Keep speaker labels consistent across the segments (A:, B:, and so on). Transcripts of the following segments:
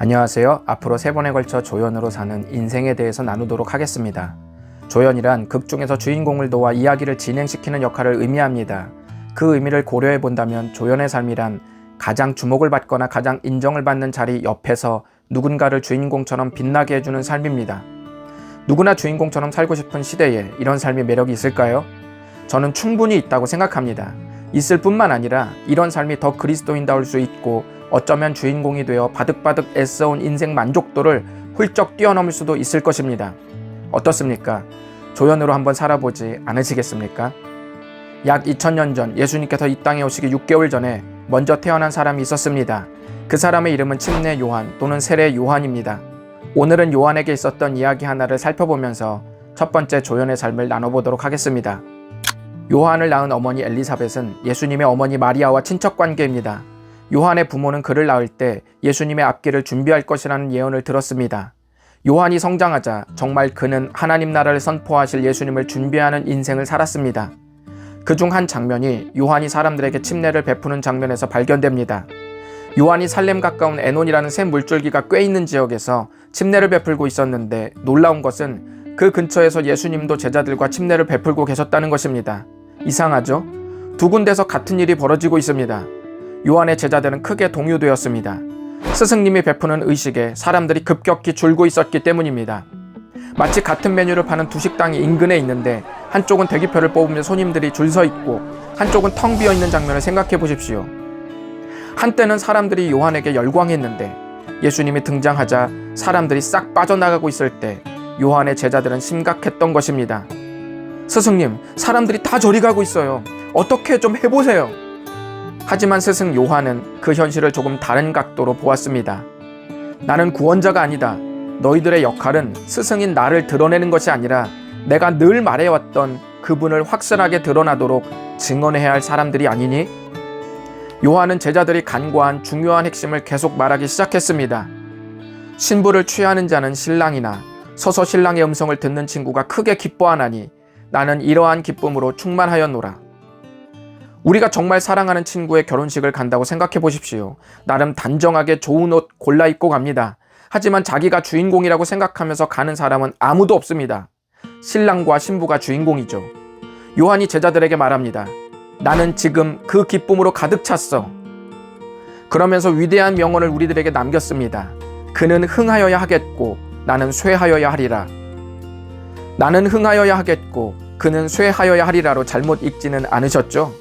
A: 안녕하세요. 앞으로 3번에 걸쳐 조연으로 사는 인생에 대해서 나누도록 하겠습니다. 조연이란 극 중에서 주인공을 도와 이야기를 진행시키는 역할을 의미합니다. 그 의미를 고려해 본다면 조연의 삶이란 가장 주목을 받거나 가장 인정을 받는 자리 옆에서 누군가를 주인공처럼 빛나게 해주는 삶입니다. 누구나 주인공처럼 살고 싶은 시대에 이런 삶의 매력이 있을까요? 저는 충분히 있다고 생각합니다. 있을 뿐만 아니라 이런 삶이 더 그리스도인다울 수 있고 어쩌면 주인공이 되어 바득바득 애써온 인생 만족도를 훌쩍 뛰어넘을 수도 있을 것입니다. 어떻습니까? 조연으로 한번 살아보지 않으시겠습니까? 약 2000년 전 예수님께서 이 땅에 오시기 6개월 전에 먼저 태어난 사람이 있었습니다. 그 사람의 이름은 침례 요한 또는 세례 요한입니다. 오늘은 요한에게 있었던 이야기 하나를 살펴보면서 첫 번째 조연의 삶을 나눠보도록 하겠습니다. 요한을 낳은 어머니 엘리사벳은 예수님의 어머니 마리아와 친척 관계입니다. 요한의 부모는 그를 낳을 때 예수님의 앞길을 준비할 것이라는 예언을 들었습니다. 요한이 성장하자 정말 그는 하나님 나라를 선포하실 예수님을 준비하는 인생을 살았습니다. 그중 한 장면이 요한이 사람들에게 침례를 베푸는 장면에서 발견됩니다. 요한이 살렘 가까운 에논이라는 새 물줄기가 꽤 있는 지역에서 침례를 베풀고 있었는데 놀라운 것은 그 근처에서 예수님도 제자들과 침례를 베풀고 계셨다는 것입니다. 이상하죠? 두 군데서 같은 일이 벌어지고 있습니다. 요한의 제자들은 크게 동요되었습니다. 스승님이 베푸는 의식에 사람들이 급격히 줄고 있었기 때문입니다. 마치 같은 메뉴를 파는 두 식당이 인근에 있는데 한쪽은 대기표를 뽑으며 손님들이 줄 서 있고 한쪽은 텅 비어 있는 장면을 생각해 보십시오. 한때는 사람들이 요한에게 열광했는데 예수님이 등장하자 사람들이 싹 빠져나가고 있을 때 요한의 제자들은 심각했던 것입니다. 스승님, 사람들이 다 저리 가고 있어요. 어떻게 좀 해보세요. 하지만 스승 요한은 그 현실을 조금 다른 각도로 보았습니다. 나는 구원자가 아니다. 너희들의 역할은 스승인 나를 드러내는 것이 아니라 내가 늘 말해왔던 그분을 확실하게 드러나도록 증언해야 할 사람들이 아니니? 요한은 제자들이 간과한 중요한 핵심을 계속 말하기 시작했습니다. 신부를 취하는 자는 신랑이나 서서 신랑의 음성을 듣는 친구가 크게 기뻐하나니 나는 이러한 기쁨으로 충만하였노라. 우리가 정말 사랑하는 친구의 결혼식을 간다고 생각해 보십시오. 나름 단정하게 좋은 옷 골라 입고 갑니다. 하지만 자기가 주인공이라고 생각하면서 가는 사람은 아무도 없습니다. 신랑과 신부가 주인공이죠. 요한이 제자들에게 말합니다. 나는 지금 그 기쁨으로 가득 찼어. 그러면서 위대한 명언을 우리들에게 남겼습니다. 그는 흥하여야 하겠고 나는 쇠하여야 하리라. 나는 흥하여야 하겠고 그는 쇠하여야 하리라로 잘못 읽지는 않으셨죠?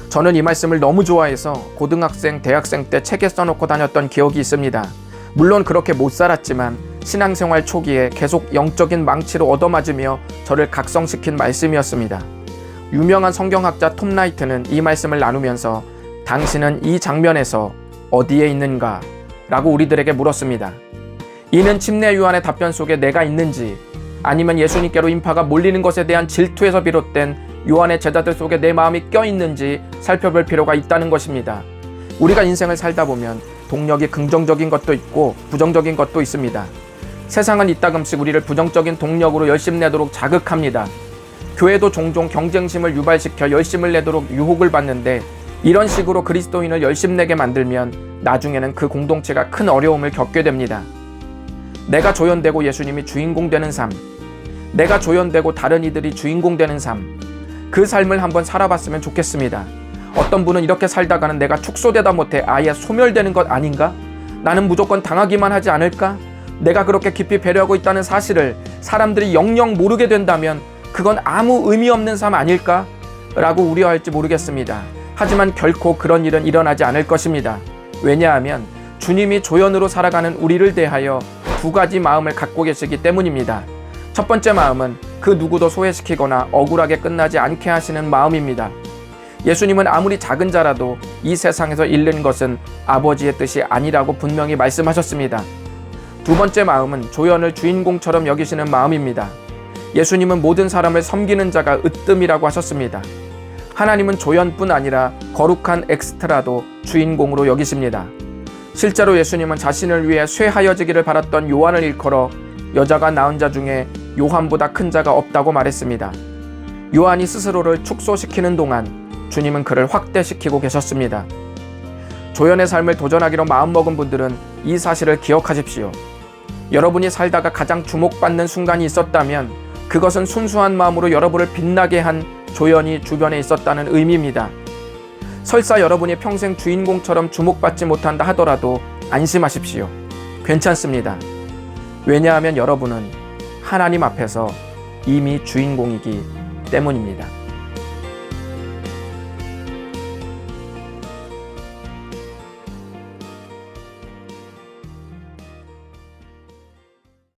A: 저는 이 말씀을 너무 좋아해서 고등학생, 대학생 때 책에 써놓고 다녔던 기억이 있습니다. 물론 그렇게 못 살았지만 신앙생활 초기에 계속 영적인 망치로 얻어맞으며 저를 각성시킨 말씀이었습니다. 유명한 성경학자 톰 라이트는 이 말씀을 나누면서 당신은 이 장면에서 어디에 있는가? 라고 우리들에게 물었습니다. 이는 침례 요한의 답변 속에 내가 있는지 아니면 예수님께로 인파가 몰리는 것에 대한 질투에서 비롯된 요한의 제자들 속에 내 마음이 껴있는지 살펴볼 필요가 있다는 것입니다. 우리가 인생을 살다 보면 동력이 긍정적인 것도 있고 부정적인 것도 있습니다. 세상은 이따금씩 우리를 부정적인 동력으로 열심내도록 자극합니다. 교회도 종종 경쟁심을 유발시켜 열심을 내도록 유혹을 받는데 이런 식으로 그리스도인을 열심내게 만들면 나중에는 그 공동체가 큰 어려움을 겪게 됩니다. 내가 조연되고 예수님이 주인공 되는 삶, 내가 조연되고 다른 이들이 주인공 되는 삶, 그 삶을 한번 살아봤으면 좋겠습니다. 어떤 분은 이렇게 살다가는 내가 축소되다 못해 아예 소멸되는 것 아닌가? 나는 무조건 당하기만 하지 않을까? 내가 그렇게 깊이 배려하고 있다는 사실을 사람들이 영영 모르게 된다면 그건 아무 의미 없는 삶 아닐까? 라고 우려할지 모르겠습니다. 하지만 결코 그런 일은 일어나지 않을 것입니다. 왜냐하면 주님이 조연으로 살아가는 우리를 대하여 두 가지 마음을 갖고 계시기 때문입니다. 첫 번째 마음은 그 누구도 소외시키거나 억울하게 끝나지 않게 하시는 마음입니다. 예수님은 아무리 작은 자라도 이 세상에서 잃는 것은 아버지의 뜻이 아니라고 분명히 말씀하셨습니다. 두 번째 마음은 조연을 주인공처럼 여기시는 마음입니다. 예수님은 모든 사람을 섬기는 자가 으뜸이라고 하셨습니다. 하나님은 조연뿐 아니라 거룩한 엑스트라도 주인공으로 여기십니다. 실제로 예수님은 자신을 위해 쇠하여지기를 바랐던 요한을 일컬어 여자가 낳은 자 중에 요한보다 큰 자가 없다고 말했습니다. 요한이 스스로를 축소시키는 동안 주님은 그를 확대시키고 계셨습니다. 조연의 삶을 도전하기로 마음먹은 분들은 이 사실을 기억하십시오. 여러분이 살다가 가장 주목받는 순간이 있었다면 그것은 순수한 마음으로 여러분을 빛나게 한 조연이 주변에 있었다는 의미입니다. 설사 여러분이 평생 주인공처럼 주목받지 못한다 하더라도 안심하십시오. 괜찮습니다. 왜냐하면 여러분은 하나님 앞에서 이미 주인공이기 때문입니다.